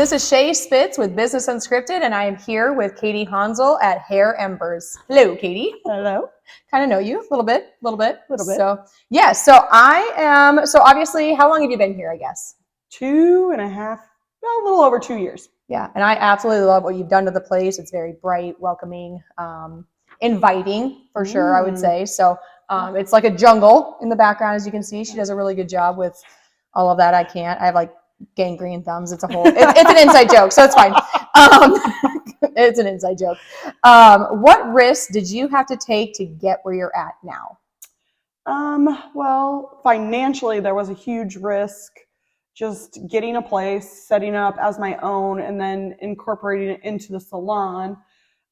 This is Shay Spitz with Business Unscripted, and I am here with Katie Hanzel at Hair Embers. Hello, Katie. Hello. Kind of know you a little bit. So, yeah, so I am, so obviously, how long have you been here, I guess? 2.5, a little over 2 years. Yeah, and I absolutely love what you've done to the place. It's very bright, welcoming, inviting, for sure, I would say. So it's like a jungle in the background, as you can see. She does a really good job with all of that. I can't. I have like gangrene thumbs. It's a whole, it's an inside joke, so it's fine. It's an inside joke. What risks did you have to take to get where you're at now? Well, financially, there was a huge risk just getting a place, setting up as my own, and then incorporating it into the salon.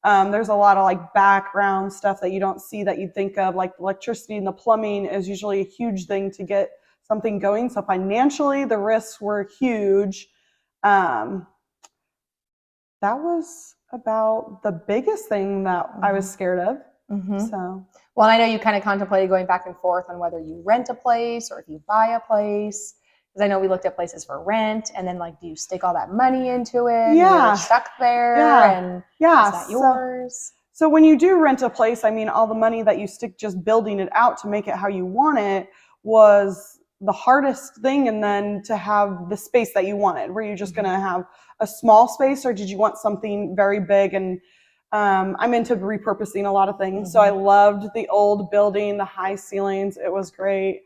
There's a lot of like background stuff that you don't see that you'd think of, like electricity and the plumbing is usually a huge thing to get something going. So financially, the risks were huge. That was about the biggest thing that I was scared of. So, well, I know you kind of contemplated going back and forth on whether you rent a place or if you buy a place. Because I know we looked at places for rent, and then like, do you stick all that money into it? Yeah. You're stuck there, and is that yours? So when you do rent a place, I mean, all the money that you stick just building it out to make it how you want it was the hardest thing. And then to have the space that you wanted, were you just going to have a small space, or did you want something very big? And I'm into repurposing a lot of things. So I loved the old building, the high ceilings. It was great.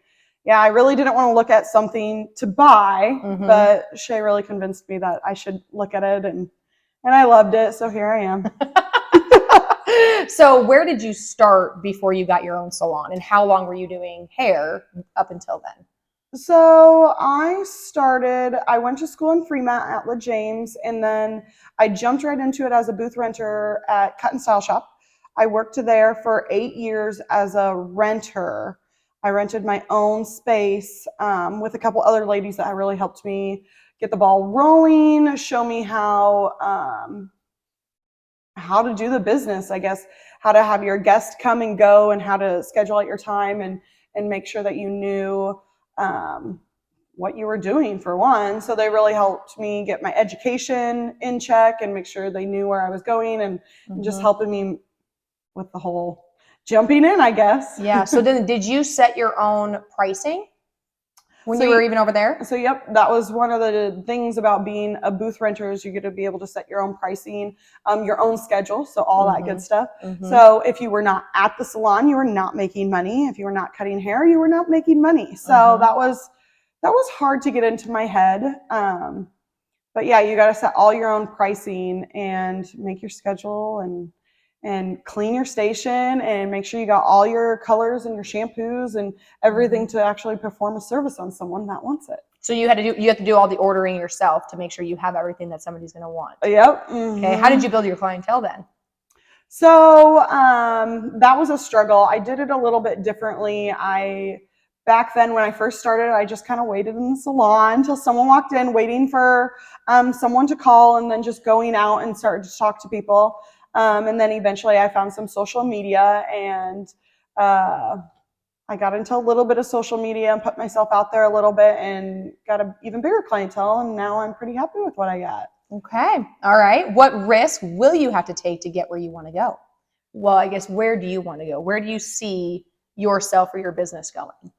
Yeah, I really didn't want to look at something to buy, but Shay really convinced me that I should look at it, and I loved it. So here I am. So where did you start before you got your own salon, and how long were you doing hair up until then? So I went to school in Fremont at La James, and then I jumped right into it as a booth renter at Cut and Style Shop. I worked there for 8 years as a renter. I rented my own space with a couple other ladies that really helped me get the ball rolling, show me how to do the business, I guess, how to have your guests come and go, and how to schedule out your time, and make sure that you knew what you were doing, for one. So they really helped me get my education in check and make sure they knew where I was going, and just helping me with the whole jumping in, I guess. Yeah. So then did you set your own pricing when you were even over there? So yep, that was one of the things about being a booth renter, is you get to be able to set your own pricing, your own schedule, so all that good stuff. So if you were not at the salon, you were not making money. If you were not cutting hair, you were not making money. So that was hard to get into my head. But yeah, you got to set all your own pricing and make your schedule, and clean your station, and make sure you got all your colors and your shampoos and everything to actually perform a service on someone that wants it. So you have to do all the ordering yourself to make sure you have everything that somebody's going to want. Yep. Okay. How did you build your clientele then? So that was a struggle. I did it a little bit differently. Back then, when I first started, I just kind of waited in the salon until someone walked in, waiting for someone to call, and then just going out and started to talk to people. And then eventually I found some social media, and I got into a little bit of social media and put myself out there a little bit, and got an even bigger clientele. And now I'm pretty happy with what I got. Okay. All right. What risk will you have to take to get where you want to go? Well, I guess, where do you want to go? Where do you see yourself or your business going?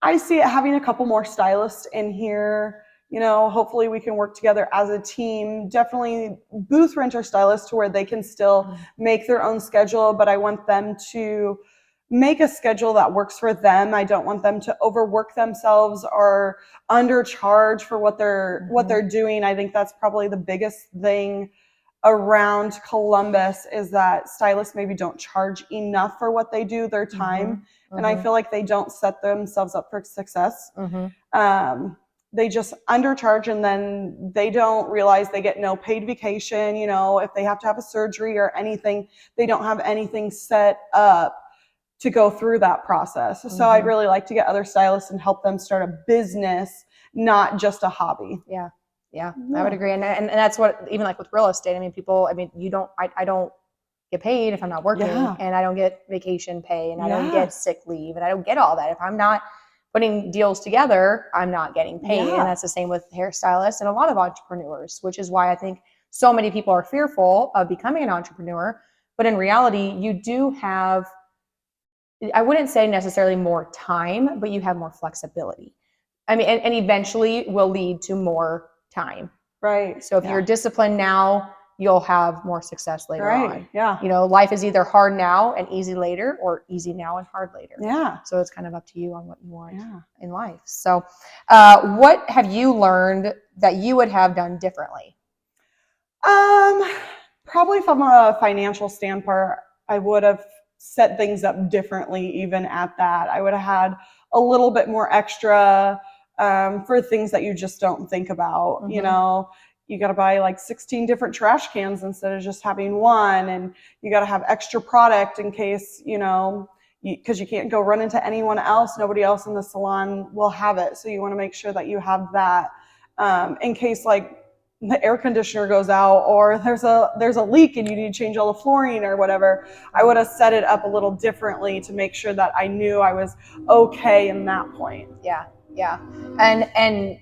I see it having a couple more stylists in here. Hopefully we can work together as a team. Definitely booth renter stylists, to where they can still make their own schedule, but I want them to make a schedule that works for them. I don't want them to overwork themselves or undercharge for what they're doing. I think that's probably the biggest thing around Columbus, is that stylists maybe don't charge enough for what they do, their time. And I feel like they don't set themselves up for success. They just undercharge, and then they don't realize they get no paid vacation. If they have to have a surgery or anything, they don't have anything set up to go through that process. So I'd really like to get other stylists and help them start a business, not just a hobby. Yeah, I would agree. And that's what, even like with real estate, I don't get paid if I'm not working, and I don't get vacation pay, and I don't get sick leave, and I don't get all that if I'm not putting deals together, I'm not getting paid. Yeah. And that's the same with hairstylists and a lot of entrepreneurs, which is why I think so many people are fearful of becoming an entrepreneur. But in reality, you do have, I wouldn't say necessarily more time, but you have more flexibility. I mean, and eventually will lead to more time. Right. So if you're disciplined now, you'll have more success later on. Yeah. You know, life is either hard now and easy later, or easy now and hard later. Yeah. So it's kind of up to you on what you want in life. So what have you learned that you would have done differently? Probably from a financial standpoint, I would have set things up differently even at that. I would have had a little bit more extra for things that you just don't think about. You know, you got to buy like 16 different trash cans instead of just having one, and you got to have extra product in case, you know, because you can't go run into anyone else. Nobody else in the salon will have it. So you want to make sure that you have that in case like the air conditioner goes out or there's a leak and you need to change all the flooring or whatever. I would have set it up a little differently to make sure that I knew I was okay in that point. Yeah. And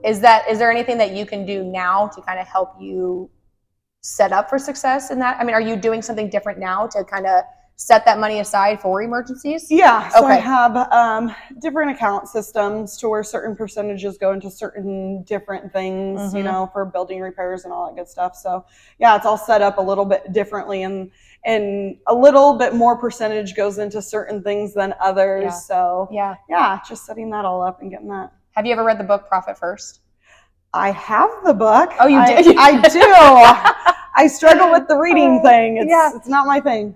is there anything that you can do now to kind of help you set up for success in that? I mean, are you doing something different now to kind of set that money aside for emergencies? Yeah, so I have different account systems to where certain percentages go into certain different things, you know, for building repairs and all that good stuff. So yeah, it's all set up a little bit differently, and a little bit more percentage goes into certain things than others. Yeah. So yeah, just setting that all up and getting that. Have you ever read the book Profit First? I have the book. Oh, you did? I do. I struggle with the reading thing. It's not my thing.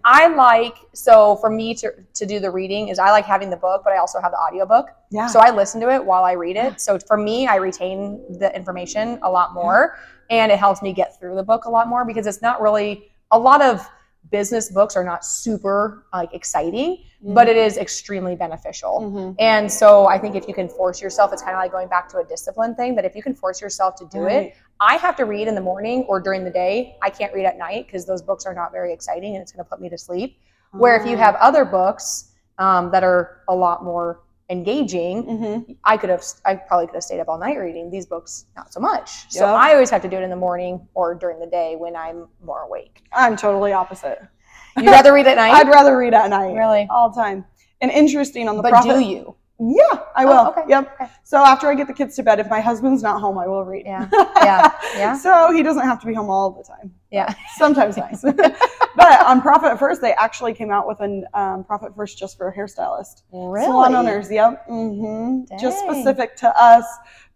So for me to do the reading is I like having the book, but I also have the audiobook. Yeah. So I listen to it while I read it. So for me, I retain the information a lot more, and it helps me get through the book a lot more, because it's not really, a lot of business books are not super like exciting, but it is extremely beneficial. And so I think if you can force yourself, it's kind of like going back to a discipline thing, but if you can force yourself to do it, I have to read in the morning or during the day. I can't read at night because those books are not very exciting and it's going to put me to sleep. Where if you have other books that are a lot more engaging, I probably could have stayed up all night reading. These books, not so much. So I always have to do it in the morning or during the day when I'm more awake. I'm totally opposite. You'd rather read at night? I'd rather read at night. Really? All the time. And interesting on the But do you? Yeah, I will. Oh, okay. Yep. Okay. So after I get the kids to bed, if my husband's not home, I will read. Yeah. So he doesn't have to be home all the time. Yeah. Sometimes nice. But on Profit First, they actually came out with a Profit First just for hairstylists. Really? Salon owners, yep. Just specific to us,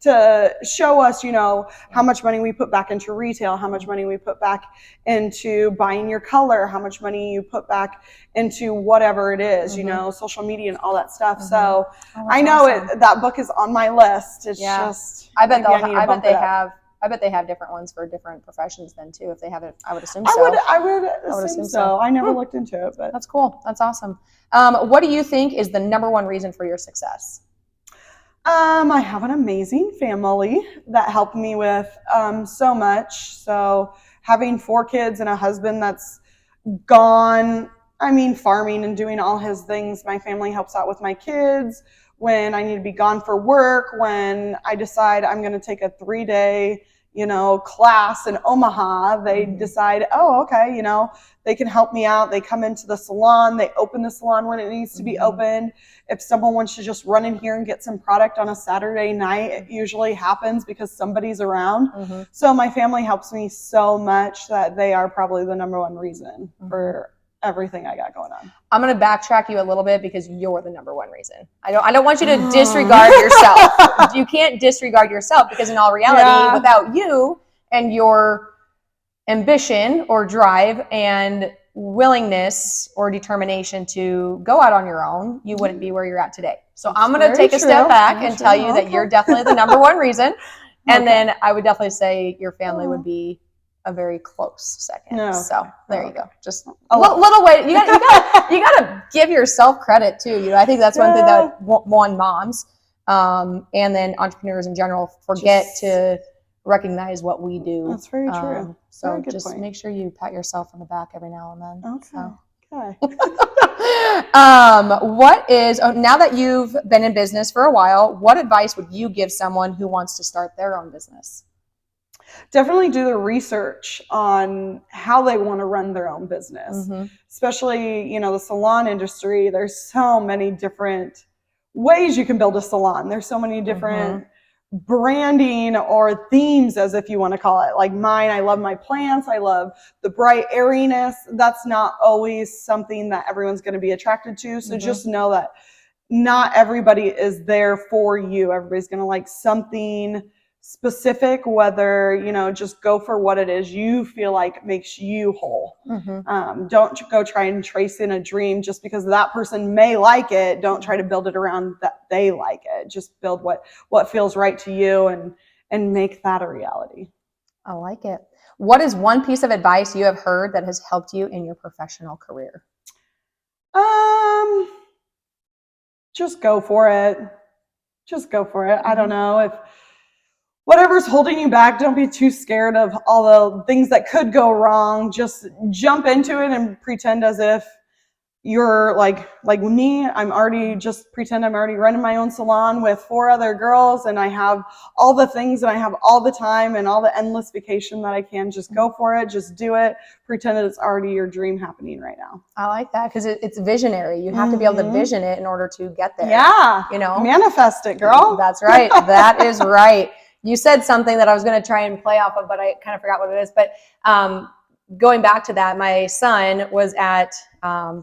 to show us, you know, how much money we put back into retail, how much money we put back into buying your color, how much money you put back into whatever it is, you know, social media and all that stuff. So I know that book is on my list. It's just, I bet they have different ones for different professions then too. If they have it, I would assume so. I would assume so. I never looked into it, but that's cool. That's awesome. What do you think is the number one reason for your success? I have an amazing family that helped me with so much. So having 4 kids and a husband that's gone, farming and doing all his things. My family helps out with my kids when I need to be gone for work, when I decide I'm going to take a 3-day, class in Omaha, they decide, oh, okay, they can help me out. They come into the salon, they open the salon when it needs to be opened. If someone wants to just run in here and get some product on a Saturday night, it usually happens because somebody's around. So my family helps me so much that they are probably the number one reason for everything I got going on. I'm going to backtrack you a little bit because you're the number one reason. I don't want you to disregard yourself. You can't disregard yourself because in all reality, without you and your ambition or drive and willingness or determination to go out on your own, you wouldn't be where you're at today. So I'm going to take a step back and tell you that you're definitely the number one reason. And then I would definitely say your family would be a very close second. So there you go. Just a little way. You gotta give yourself credit too. I think that's one thing that moms and then entrepreneurs in general forget to recognize what we do. That's very true. So very good just point. make sure you pat yourself on the back every now and then. Okay. Okay. Now that you've been in business for a while, what advice would you give someone who wants to start their own business? Definitely do the research on how they want to run their own business. Especially, the salon industry. There's so many different ways you can build a salon. There's so many different branding or themes, as if you want to call it. Like mine, I love my plants. I love the bright airiness. That's not always something that everyone's going to be attracted to. So just know that not everybody is there for you. Everybody's going to like something specific, whether, just go for what it is you feel like makes you whole. Don't go try and trace in a dream just because that person may like it. Don't try to build it around that they like it. Just build what feels right to you and make that a reality. I like it. What is one piece of advice you have heard that has helped you in your professional career? Just go for it. Just go for it. I don't know if whatever's holding you back, don't be too scared of all the things that could go wrong. Just jump into it and pretend as if you're like me. Pretend I'm already running my own salon with 4 other girls, and I have all the things, and I have all the time and all the endless vacation that I can. Just go for it. Just do it. Pretend that it's already your dream happening right now. I like that because it's visionary. You have to be able to vision it in order to get there. Yeah. Manifest it, girl. That's right. That is right. You said something that I was going to try and play off of, but I kind of forgot what it is. But going back to that, my son was at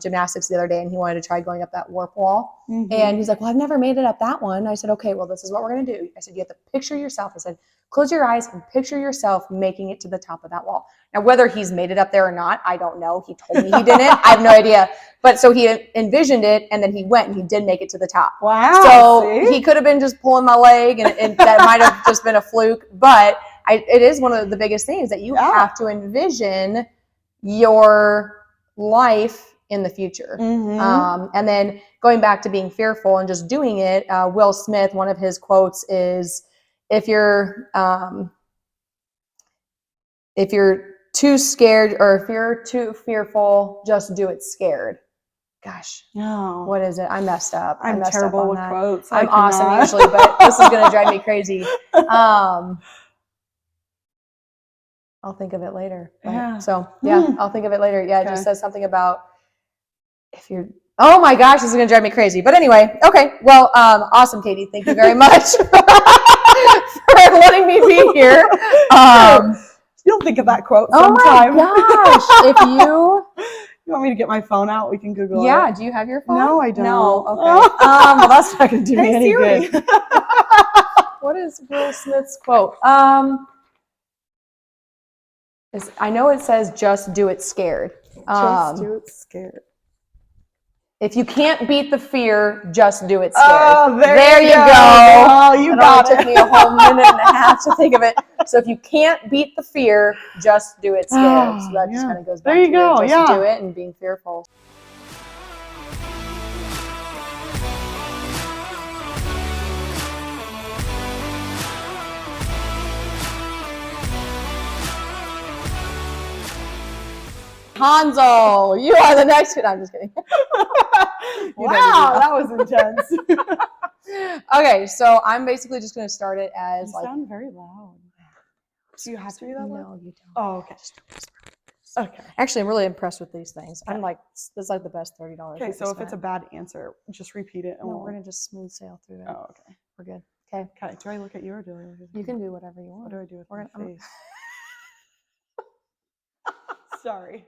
gymnastics the other day, and he wanted to try going up that warp wall. And he's like, well, I've never made it up that one. I said, okay, well, this is what we're going to do. I said, you have to picture yourself. I said, close your eyes and picture yourself making it to the top of that wall. Now, whether he's made it up there or not, I don't know. He told me he didn't. I have no idea. But so he envisioned it, and then he went, and he did make it to the top. Wow. So he could have been just pulling my leg, and that might have just been a fluke. But it is one of the biggest things that you have to envision your life in the future. And then going back to being fearful and just doing it, Will Smith, one of his quotes is, if you're too scared, or if you're too fearful, just do it scared. Gosh, what is it? I messed up. I'm terrible with quotes. I'm awesome usually, but this is going to drive me crazy. I'll think of it later. So I'll think of it later. Yeah, it just says something about if you're. Oh my gosh, this is going to drive me crazy. But anyway, okay. Well, awesome, Katie. Thank you very much for letting me be here. You'll think of that quote sometime. Oh my gosh! You want me to get my phone out? We can Google it. Yeah. Do you have your phone? No, I don't. No. Okay. Well, that's not going to do me any Siri. good. What is Will Smith's quote? I know it says just do it scared. Just do it scared. If you can't beat the fear, just do it scared. Oh, there you go. Oh, you got it. It took me a whole minute and a half to think of it. So if you can't beat the fear, just do it scared. So that just kind of goes back to just do it and being fearful. Hanzel, you are the next one. I'm just kidding. Wow, that was intense. Okay, so I'm basically just going to start it as you sound very loud. Do you have to be that loud? No, you don't. Oh, okay. Okay. Actually, I'm really impressed with these things. I'm like, this is like the best $30. Okay, so if it's a bad answer, just repeat it. And we're going to just smooth sail through it. Oh, okay. We're good. Okay. Okay. Do I look at you or do I look at you? You can do whatever you want. What do I do with my face? Sorry.